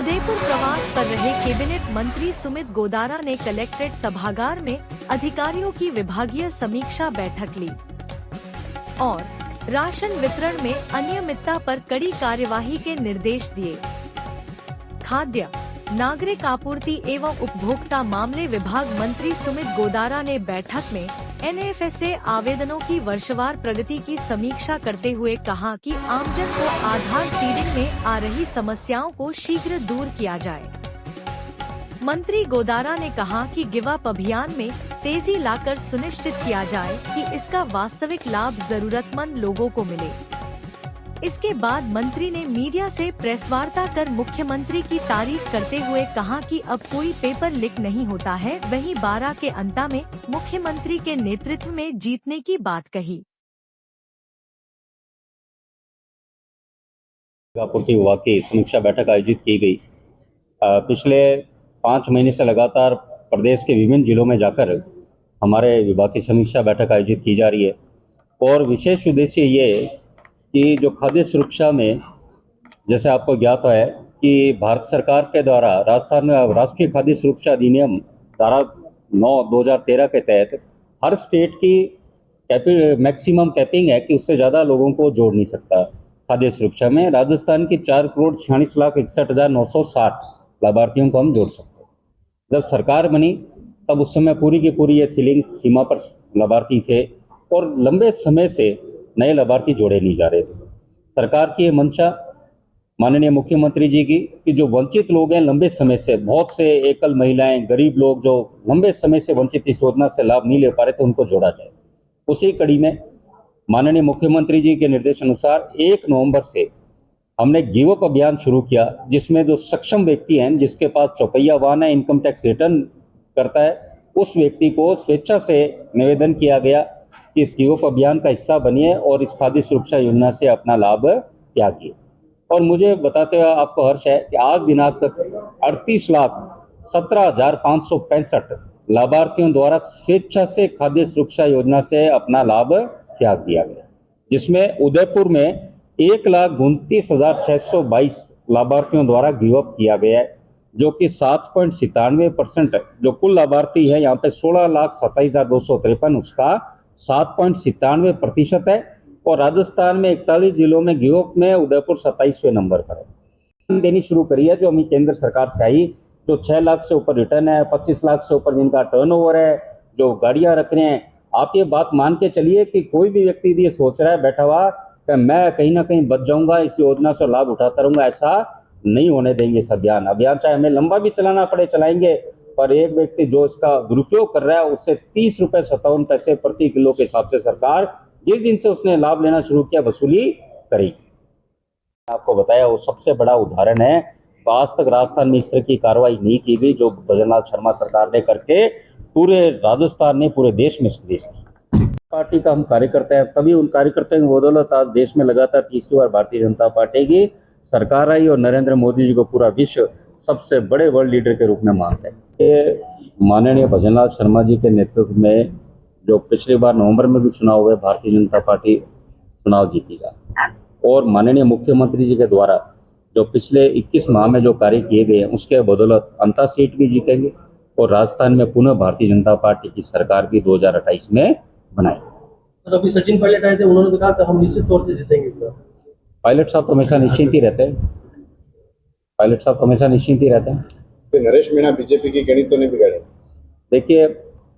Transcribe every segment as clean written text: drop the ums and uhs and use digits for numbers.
उदयपुर प्रवास पर रहे कैबिनेट मंत्री सुमित गोदारा ने कलेक्ट्रेट सभागार में अधिकारियों की विभागीय समीक्षा बैठक ली और राशन वितरण में अनियमितता पर कड़ी कार्यवाही के निर्देश दिए। खाद्य नागरिक आपूर्ति एवं उपभोक्ता मामले विभाग मंत्री सुमित गोदारा ने बैठक में NFSA आवेदनों की वर्षवार प्रगति की समीक्षा करते हुए कहा कि आमजन को आधार सीडिंग में आ रही समस्याओं को शीघ्र दूर किया जाए। मंत्री गोदारा ने कहा कि गिव अप अभियान में तेजी लाकर सुनिश्चित किया जाए कि इसका वास्तविक लाभ जरूरतमंद लोगों को मिले। इसके बाद मंत्री ने मीडिया से प्रेस वार्ता कर मुख्यमंत्री की तारीफ करते हुए कहा कि अब कोई पेपर लीक नहीं होता है। वहीं 12 के अंत में मुख्यमंत्री के नेतृत्व में जीतने की बात कही। आपूर्ति विभाग की समीक्षा बैठक आयोजित की गई। पिछले 5 महीने से लगातार प्रदेश के विभिन्न जिलों में जाकर हमारे विभाग की समीक्षा बैठक आयोजित की जा रही है और विशेष उद्देश्य ये कि जो खाद्य सुरक्षा में, जैसे आपको ज्ञात है कि भारत सरकार के द्वारा राजस्थान में राष्ट्रीय खाद्य सुरक्षा अधिनियम धारा 9/2013 के तहत हर स्टेट की मैक्सिमम कैपिंग है कि उससे ज़्यादा लोगों को जोड़ नहीं सकता खाद्य सुरक्षा में। राजस्थान की 4,46,61,960 लाभार्थियों को हम जोड़ सकते हैं। जब सरकार बनी तब उस समय पूरी की पूरी ये सीलिंग सीमा पर लाभार्थी थे और लंबे समय से नए लाभार्थी जोड़े नहीं जा रहे थे। सरकार की ये मंशा माननीय मुख्यमंत्री जी की कि जो वंचित लोग हैं लंबे समय से, बहुत से एकल महिलाएं, गरीब लोग जो लंबे समय से वंचित इस योजना से लाभ नहीं ले पा रहे थे, उनको जोड़ा जाए। उसी कड़ी में माननीय मुख्यमंत्री जी के निर्देश अनुसार 1 नवंबर से हमने गिव अप अभियान शुरू किया, जिसमें जो सक्षम व्यक्ति हैं, जिसके पास चौपहिया वाहन है, इनकम टैक्स रिटर्न करता है, उस व्यक्ति को स्वेच्छा से निवेदन किया गया कि इस गिव अप अभियान का हिस्सा बनिए और इस खाद्य सुरक्षा योजना से अपना लाभ त्यागिए। और मुझे बताते हुए आपको हर्ष है कि आज दिनांक तक 38,17,565 लाभार्थियों द्वारा स्वेच्छा से खाद्य सुरक्षा योजना से अपना लाभ त्याग दिया गया, जिसमें उदयपुर में 1,29,622 लाभार्थियों द्वारा गिव अप किया गया है, जो कि 7.97% जो कुल लाभार्थी है यहाँ पे 16,27,253, उसका 7.97% है। और राजस्थान में 41 जिलों में गिव अप में उदयपुर 27वें नंबर पर है। देनी शुरू करी है जो हमें केंद्र सरकार से आई, जो 6 लाख से ऊपर रिटर्न है, 25 लाख से ऊपर जिनका टर्नओवर है, जो गाड़ियां रख रहे हैं। आप ये बात मान के चलिए कि कोई भी व्यक्ति ये सोच रहा है बैठा हुआ कि मैं कहीं ना कहीं बच जाऊंगा, इस योजना से लाभ उठाता रहूंगा, ऐसा नहीं होने देंगे। इस अभियान चाहे हमें लंबा भी चलाना पड़े चलाएंगे, पर एक व्यक्ति जो इसका दुरुपयोग कर रहा है उससे 30 रुपये 57 पैसे प्रति किलो के हिसाब से सरकार जिस दिन से उसने लाभ लेना शुरू किया वसूली करेगी। आपको बताया वो सबसे बड़ा उदाहरण है। आज तक राजस्थान में इस तरह की कार्रवाई नहीं की गई जो भजनलाल शर्मा सरकार ने करके पूरे राजस्थान ने, पूरे देश में संदेश दी। पार्टी का हम कार्यकर्ता हैं, तभी उन कार्यकर्ताओं की बदौलत आज देश में लगातार तीसरी बार भारतीय जनता पार्टी की सरकार आई और नरेंद्र मोदी जी को पूरा विश्व सबसे बड़े वर्ल्ड लीडर के रूप में मानते हैं। ये माननीय भजनलाल शर्मा जी के नेतृत्व में जो पिछली बार नवंबर में भी चुनाव हुए, भारतीय जनता पार्टी चुनाव जीतेगा और माननीय मुख्यमंत्री जी के द्वारा जो पिछले 21 माह में जो कार्य किए गए हैं उसके बदौलत अंता सीट भी जीतेंगे और राजस्थान में पुनः भारतीय जनता पार्टी की सरकार भी 2028 में बनाई। तो अभी सचिन पायलट आए थे, उन्होंने तो कहा था हम निश्चित तौर से जीतेंगे इस बार। पायलट साहब तो हमेशा निश्चिंत ही रहते हैं। नरेश मीणा बीजेपी की गणित तो नहीं बिगाड़े। देखिए,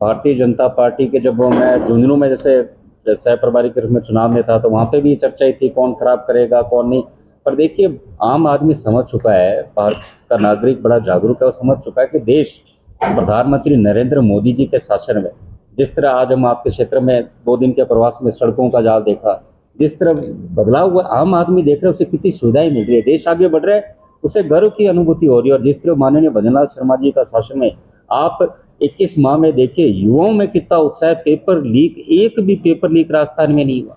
भारतीय जनता पार्टी के जब मैं झुंझुनू में जैसे सह प्रभारी के रूप में चुनाव में था तो वहाँ पे भी चर्चा थी कौन खराब करेगा कौन नहीं। पर देखिए, आम आदमी समझ चुका है, भारत का नागरिक बड़ा जागरूक है, वो समझ चुका है कि देश प्रधानमंत्री नरेंद्र मोदी जी के शासन में जिस तरह आज हम आपके क्षेत्र में 2 दिन के प्रवास में सड़कों का जाल देखा, जिस तरह बदलाव हुआ आम आदमी देख रहे हैं, उसे कितनी सुविधाएं मिल रही है, देश आगे बढ़ रहा है, उसे गर्व की अनुभूति हो रही है। और जिस तरह माननीय भजनलाल शर्मा जी का शासन में आप 21 माह में देखिए युवाओं में कितना उत्साह है। पेपर लीक, एक भी पेपर लीक राजस्थान में नहीं हुआ।